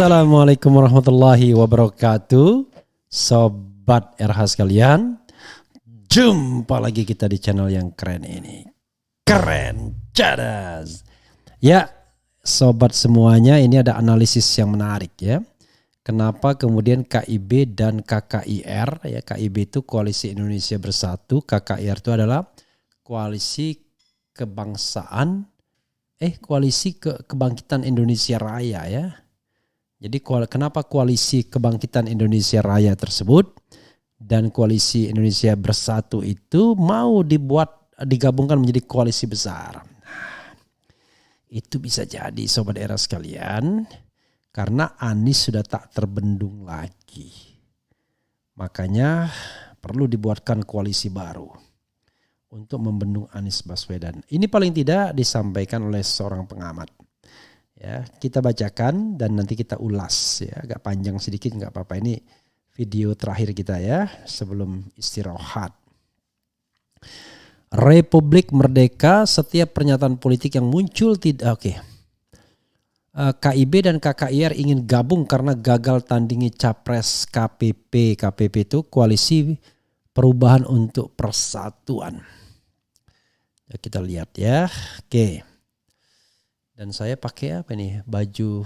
Assalamualaikum warahmatullahi wabarakatuh. Sobat RH sekalian, jumpa lagi kita di channel yang keren ini. Keren cadas. Ya, sobat semuanya, ini ada analisis yang menarik ya. Kenapa kemudian KIB dan KKIR, ya KIB itu Koalisi Indonesia Bersatu, KKIR itu adalah Koalisi Kebangsaan, Koalisi Kebangkitan Indonesia Raya ya. Jadi kenapa Koalisi Kebangkitan Indonesia Raya tersebut dan Koalisi Indonesia Bersatu itu mau digabungkan menjadi koalisi besar? Nah, itu bisa jadi sobat era sekalian karena Anies sudah tak terbendung lagi. Makanya perlu dibuatkan koalisi baru untuk membendung Anies Baswedan. Ini paling tidak disampaikan oleh seorang pengamat. Ya, kita bacakan dan nanti kita ulas ya, agak panjang sedikit nggak apa-apa. Ini video terakhir kita ya sebelum istirahat. Republik Merdeka, setiap pernyataan politik yang muncul KIB dan KKIR ingin gabung karena gagal tandingi capres KPP. KPP itu Koalisi Perubahan untuk Persatuan. Ya, kita lihat ya. Oke. Dan saya pakai apa nih, baju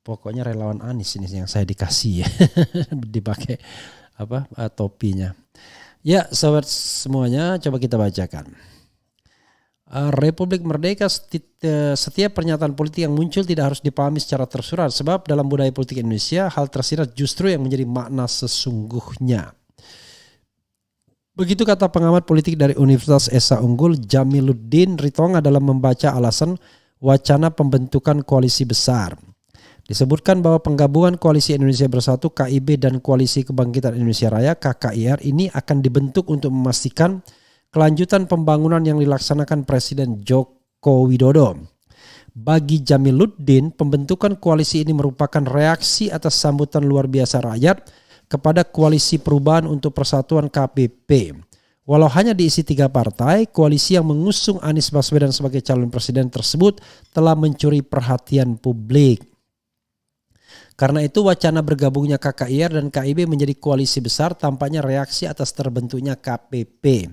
pokoknya relawan Anies ini yang saya dikasih ya. Dipakai topinya. Ya sobat semuanya, coba kita bacakan. Republik Merdeka, setiap pernyataan politik yang muncul tidak harus dipahami secara tersurat. Sebab dalam budaya politik Indonesia hal tersirat justru yang menjadi makna sesungguhnya. Begitu kata pengamat politik dari Universitas Esa Unggul Jamiluddin Ritonga dalam membaca alasan wacana pembentukan koalisi besar. Disebutkan bahwa penggabungan Koalisi Indonesia Bersatu KIB dan Koalisi Kebangkitan Indonesia Raya KKIR ini akan dibentuk untuk memastikan kelanjutan pembangunan yang dilaksanakan Presiden Joko Widodo. Bagi Jamiluddin, pembentukan koalisi ini merupakan reaksi atas sambutan luar biasa rakyat kepada Koalisi Perubahan untuk Persatuan KPP. Walau hanya diisi 3 partai, koalisi yang mengusung Anies Baswedan sebagai calon presiden tersebut telah mencuri perhatian publik. Karena itu wacana bergabungnya KKIR dan KIB menjadi koalisi besar tampaknya reaksi atas terbentuknya KPP.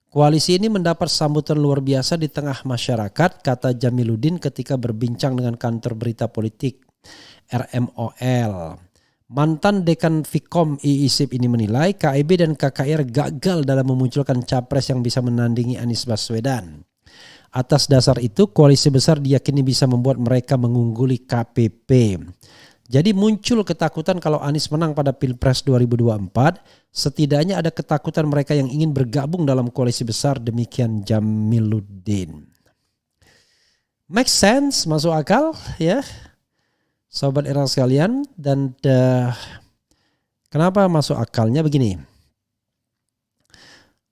Koalisi ini mendapat sambutan luar biasa di tengah masyarakat, kata Jamiluddin ketika berbincang dengan kantor berita politik RMOL. Mantan Dekan Fikom IISIP ini menilai KIB dan KKIR gagal dalam memunculkan capres yang bisa menandingi Anies Baswedan. Atas dasar itu, koalisi besar diyakini bisa membuat mereka mengungguli KPP. Jadi muncul ketakutan kalau Anies menang pada Pilpres 2024, setidaknya ada ketakutan mereka yang ingin bergabung dalam koalisi besar, demikian Jamiluddin. Make sense, masuk akal ya. Sobat era sekalian, dan kenapa masuk akalnya begini?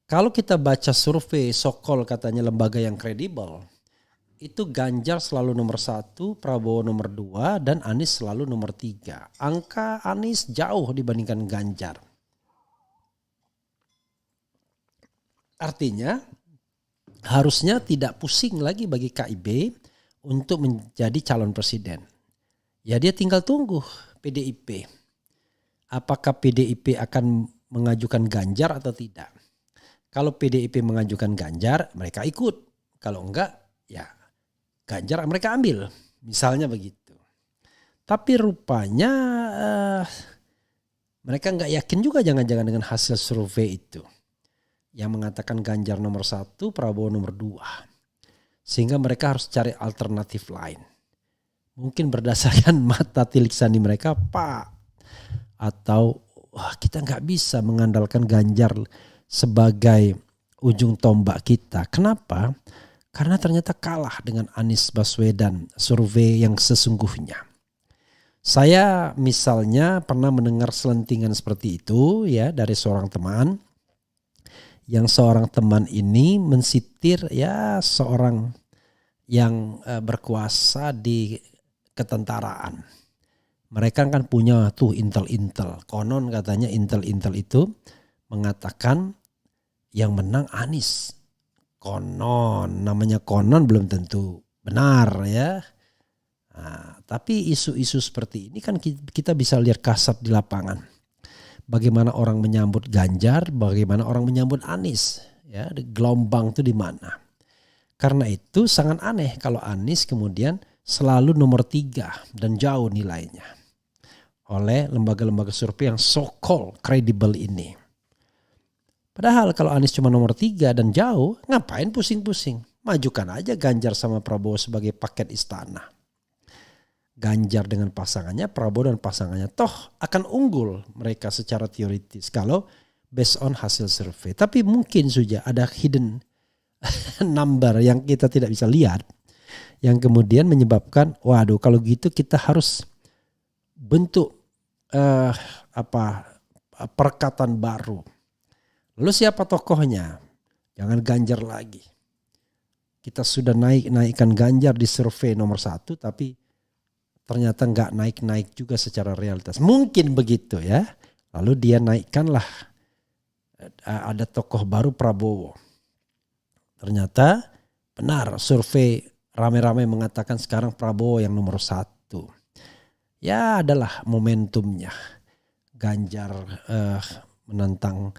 Kalau kita baca survei Sokol, katanya lembaga yang kredibel, itu Ganjar selalu nomor 1, Prabowo nomor 2, dan Anies selalu nomor 3. Angka Anies jauh dibandingkan Ganjar. Artinya harusnya tidak pusing lagi bagi KIB untuk menjadi calon presiden. Ya dia tinggal tunggu PDIP. Apakah PDIP akan mengajukan Ganjar atau tidak? Kalau PDIP mengajukan Ganjar, mereka ikut. Kalau enggak, ya Ganjar mereka ambil. Misalnya begitu. Tapi rupanya mereka enggak yakin juga jangan-jangan dengan hasil survei itu. Yang mengatakan Ganjar nomor 1, Prabowo nomor 2. Sehingga mereka harus cari alternatif lain. Mungkin berdasarkan mata tilik sandi mereka, Pak. Atau kita nggak bisa mengandalkan Ganjar sebagai ujung tombak kita. Kenapa? Karena ternyata kalah dengan Anies Baswedan survei yang sesungguhnya. Saya misalnya pernah mendengar selentingan seperti itu ya dari seorang teman. Yang seorang teman ini mensitir ya seorang yang berkuasa di ketentaraan. Mereka kan punya tuh intel-intel. Konon katanya intel-intel itu mengatakan yang menang Anies. Konon, namanya konon belum tentu benar ya. Nah, tapi isu-isu seperti ini kan kita bisa lihat kasat di lapangan. Bagaimana orang menyambut Ganjar, bagaimana orang menyambut Anies. Ya, gelombang itu di mana. Karena itu sangat aneh kalau Anies kemudian selalu nomor 3 dan jauh nilainya oleh lembaga-lembaga survei yang so-called kredibel ini. Padahal kalau Anies cuma nomor 3 dan jauh, ngapain pusing-pusing? Majukan aja Ganjar sama Prabowo sebagai paket istana. Ganjar dengan pasangannya, Prabowo dan pasangannya toh akan unggul mereka secara teoritis kalau based on hasil survei. Tapi mungkin saja ada hidden number yang kita tidak bisa lihat yang kemudian menyebabkan waduh kalau gitu kita harus bentuk perkatan baru. Lalu siapa tokohnya? Jangan Ganjar lagi. Kita sudah naikkan Ganjar di survei nomor 1 tapi ternyata nggak naik-naik juga secara realitas. Mungkin begitu ya. Lalu dia naikkanlah ada tokoh baru Prabowo. Ternyata benar survei rame-rame mengatakan sekarang Prabowo yang nomor 1. Ya adalah momentumnya. Ganjar menantang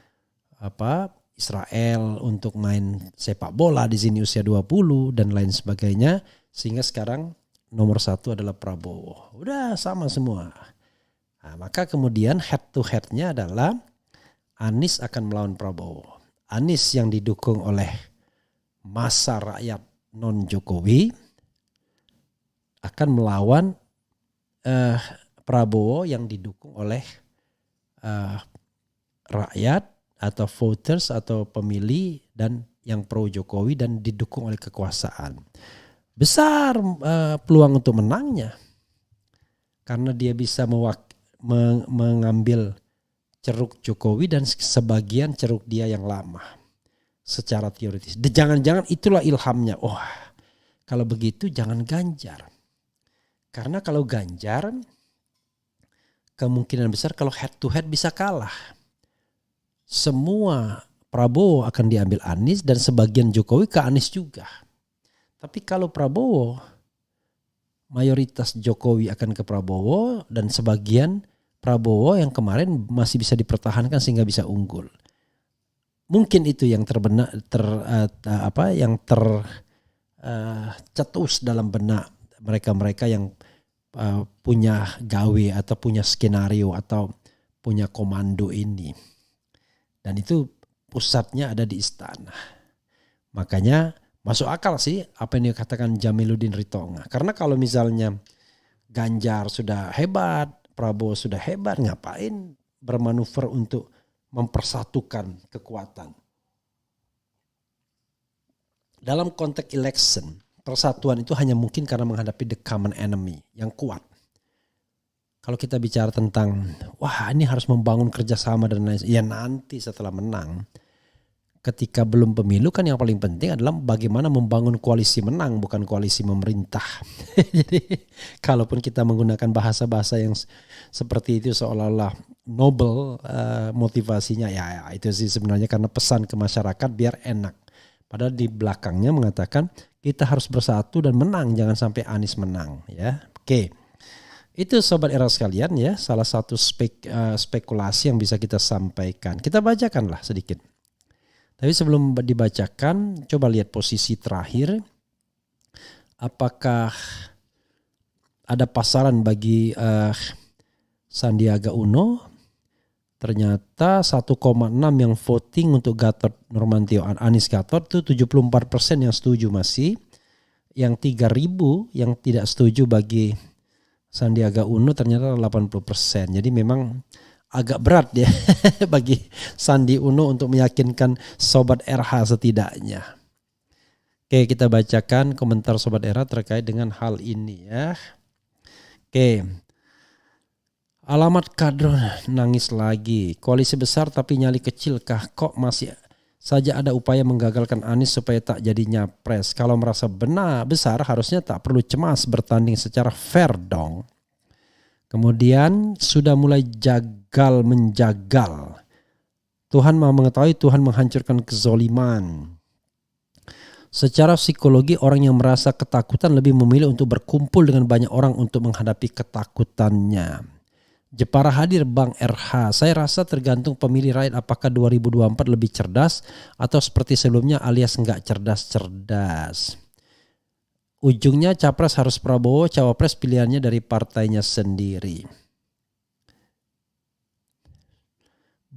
Israel untuk main sepak bola di sini usia 20 dan lain sebagainya. Sehingga sekarang nomor 1 adalah Prabowo. Udah sama semua. Nah, maka kemudian head to headnya adalah Anies akan melawan Prabowo. Anies yang didukung oleh massa rakyat non Jokowi akan melawan Prabowo yang didukung oleh rakyat atau voters atau pemilih dan yang pro Jokowi dan didukung oleh kekuasaan. Besar peluang untuk menangnya karena dia bisa mengambil ceruk Jokowi dan sebagian ceruk dia yang lama secara teoritis. Jangan-jangan itulah ilhamnya. Oh, kalau begitu jangan Ganjar. Karena kalau Ganjar kemungkinan besar kalau head to head bisa kalah. Semua Prabowo akan diambil Anies dan sebagian Jokowi ke Anies juga. Tapi kalau Prabowo, mayoritas Jokowi akan ke Prabowo dan sebagian Prabowo yang kemarin masih bisa dipertahankan sehingga bisa unggul. Mungkin itu yang tercetus dalam benak mereka-mereka yang punya gawe atau punya skenario atau punya komando ini. Dan itu pusatnya ada di istana. Makanya masuk akal sih apa yang dikatakan Jamiluddin Ritonga. Karena kalau misalnya Ganjar sudah hebat, Prabowo sudah hebat, ngapain bermanuver untuk mempersatukan kekuatan. Dalam konteks election, persatuan itu hanya mungkin karena menghadapi the common enemy yang kuat. Kalau kita bicara tentang, wah ini harus membangun kerjasama dan lain-lain, ya nanti setelah menang. Ketika belum pemilu kan yang paling penting adalah bagaimana membangun koalisi menang, bukan koalisi memerintah. Jadi kalaupun kita menggunakan bahasa-bahasa yang seperti itu seolah-olah noble motivasinya, ya itu sih sebenarnya karena pesan ke masyarakat biar enak. Padahal di belakangnya mengatakan kita harus bersatu dan menang, jangan sampai Anies menang. Ya, oke. Itu Sobat Era sekalian ya, salah satu spekulasi yang bisa kita sampaikan. Kita bacakanlah sedikit. Tapi sebelum dibacakan, coba lihat posisi terakhir. Apakah ada pasaran bagi Sandiaga Uno? Ternyata 1,6 yang voting untuk Gatot Nurmantio, Anies Gatot itu 74% yang setuju masih. Yang 3.000 yang tidak setuju bagi Sandiaga Uno ternyata 80%. Jadi memang agak berat ya bagi Sandi Uno untuk meyakinkan Sobat RH setidaknya. Oke, kita bacakan komentar Sobat RH terkait dengan hal ini ya. Oke. Alamat kadron nangis lagi. Koalisi besar tapi nyali kecil kah? Kok masih saja ada upaya menggagalkan Anies supaya tak jadi nyapres? Kalau merasa besar harusnya tak perlu cemas bertanding secara fair dong. Kemudian sudah mulai menjagal. Tuhan Maha mengetahui, Tuhan menghancurkan kezoliman. Secara psikologi orang yang merasa ketakutan lebih memilih untuk berkumpul dengan banyak orang untuk menghadapi ketakutannya. Jepara hadir Bang RH, saya rasa tergantung pemilih rakyat apakah 2024 lebih cerdas atau seperti sebelumnya alias nggak cerdas-cerdas. Ujungnya capres harus Prabowo, cawapres pilihannya dari partainya sendiri.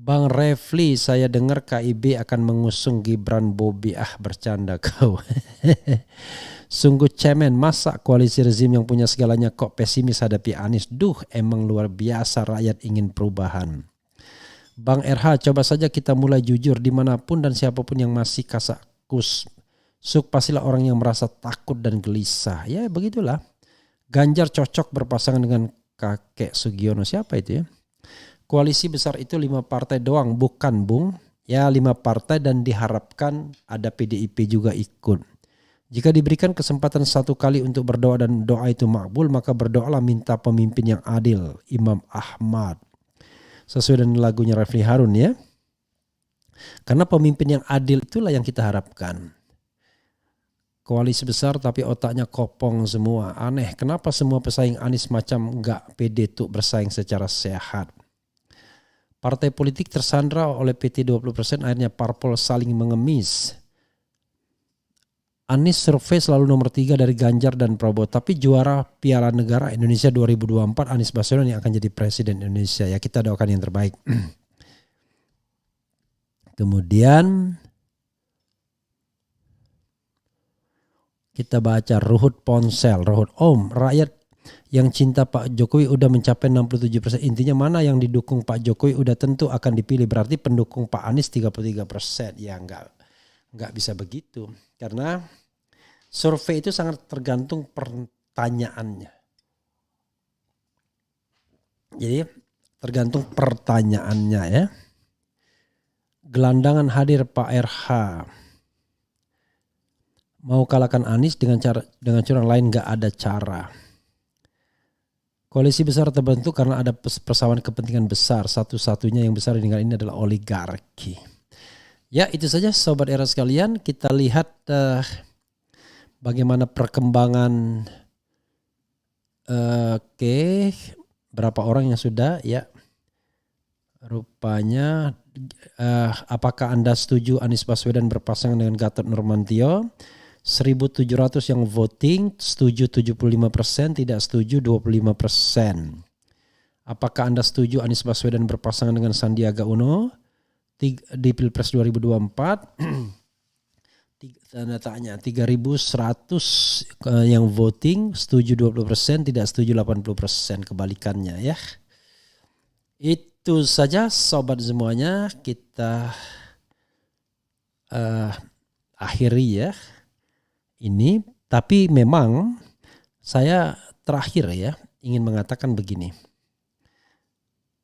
Bang Refli, saya dengar KIB akan mengusung Gibran Bobi. Bercanda kau. Sungguh cemen, masa koalisi rezim yang punya segalanya kok pesimis hadapi Anies. Emang luar biasa, rakyat ingin perubahan. Bang RH, coba saja kita mulai jujur dimanapun dan siapapun yang masih kasakus. Pastilah orang yang merasa takut dan gelisah. Ya begitulah. Ganjar cocok berpasangan dengan kakek Sugiono. Siapa itu ya? Koalisi besar itu 5 partai doang, bukan Bung. Ya 5 partai dan diharapkan ada PDIP juga ikut. Jika diberikan kesempatan satu kali untuk berdoa dan doa itu makbul, maka berdoalah minta pemimpin yang adil, Imam Ahmad. Sesuai dengan lagunya Refli Harun ya. Karena pemimpin yang adil itulah yang kita harapkan. Koalisi besar tapi otaknya kopong semua. Aneh, kenapa semua pesaing Anies macam nggak pede tuh bersaing secara sehat. Partai politik tersandra oleh PT 20%, akhirnya parpol saling mengemis. Anies survei selalu nomor 3 dari Ganjar dan Prabowo. Tapi juara Piala Negara Indonesia 2024 Anies Baswedan yang akan jadi presiden Indonesia. Ya kita doakan yang terbaik. Kemudian kita baca Ruhut Ponsel. Ruhut, Om, rakyat yang cinta Pak Jokowi udah mencapai 67%. Intinya mana yang didukung Pak Jokowi udah tentu akan dipilih. Berarti pendukung Pak Anies 33%. Ya enggak bisa begitu. Karena survei itu sangat tergantung pertanyaannya. Jadi tergantung pertanyaannya ya. Gelandangan hadir Pak RH. Mau kalahkan Anies dengan cara lain nggak ada cara. Koalisi besar terbentuk karena ada persamaan kepentingan besar. Satu-satunya yang besar di negara ini adalah oligarki. Ya itu saja Sobat Era sekalian. Kita lihat bagaimana perkembangan. Berapa orang yang sudah ya. Rupanya apakah Anda setuju Anies Baswedan berpasangan dengan Gatot Nurmantio? 1.700 yang voting, setuju 75%, tidak setuju 25%. Apakah Anda setuju Anies Baswedan berpasangan dengan Sandiaga Uno di Pilpres 2024? Tanda tanya 3.100 yang voting, setuju 20%, tidak setuju 80%, kebalikannya ya. Itu saja sobat semuanya, kita akhiri ya. Ini tapi memang saya terakhir ya ingin mengatakan begini.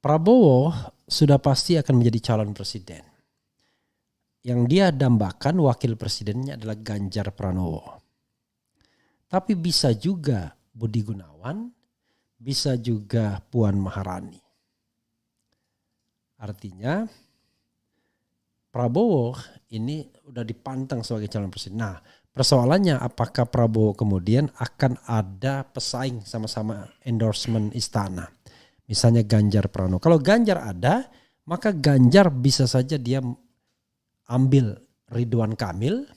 Prabowo sudah pasti akan menjadi calon presiden. Yang dia dambakan wakil presidennya adalah Ganjar Pranowo. Tapi bisa juga Budi Gunawan, bisa juga Puan Maharani. Artinya Prabowo ini udah dipantang sebagai calon presiden. Nah, persoalannya apakah Prabowo kemudian akan ada pesaing sama-sama endorsement istana. Misalnya Ganjar Pranowo. Kalau Ganjar ada, maka Ganjar bisa saja dia ambil Ridwan Kamil.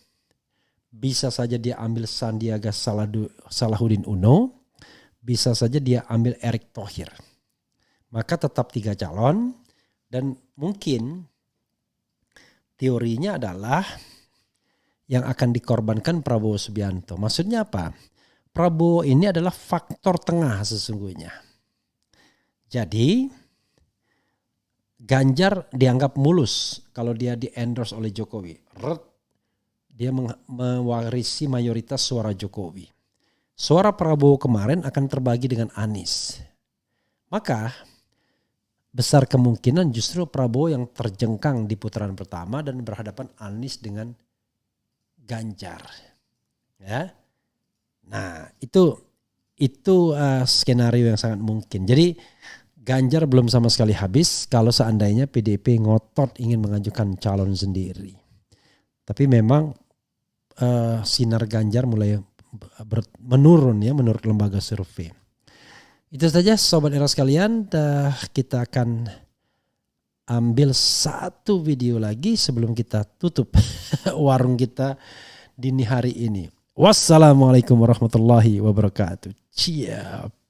Bisa saja dia ambil Sandiaga Salahuddin Uno. Bisa saja dia ambil Erick Thohir. Maka tetap 3 calon. Dan mungkin teorinya adalah yang akan dikorbankan Prabowo Subianto. Maksudnya apa? Prabowo ini adalah faktor tengah sesungguhnya. Jadi Ganjar dianggap mulus kalau dia di-endorse oleh Jokowi. Dia mewarisi mayoritas suara Jokowi. Suara Prabowo kemarin akan terbagi dengan Anies. Maka besar kemungkinan justru Prabowo yang terjengkang di putaran pertama dan berhadapan Anies dengan Ganjar, ya. Nah itu skenario yang sangat mungkin. Jadi Ganjar belum sama sekali habis kalau seandainya PDIP ngotot ingin mengajukan calon sendiri. Tapi memang sinar Ganjar mulai menurun ya menurut lembaga survei. Itu saja Sobat Era sekalian, kita akan ambil satu video lagi sebelum kita tutup warung kita dini hari ini. Wassalamualaikum warahmatullahi wabarakatuh. Ciao.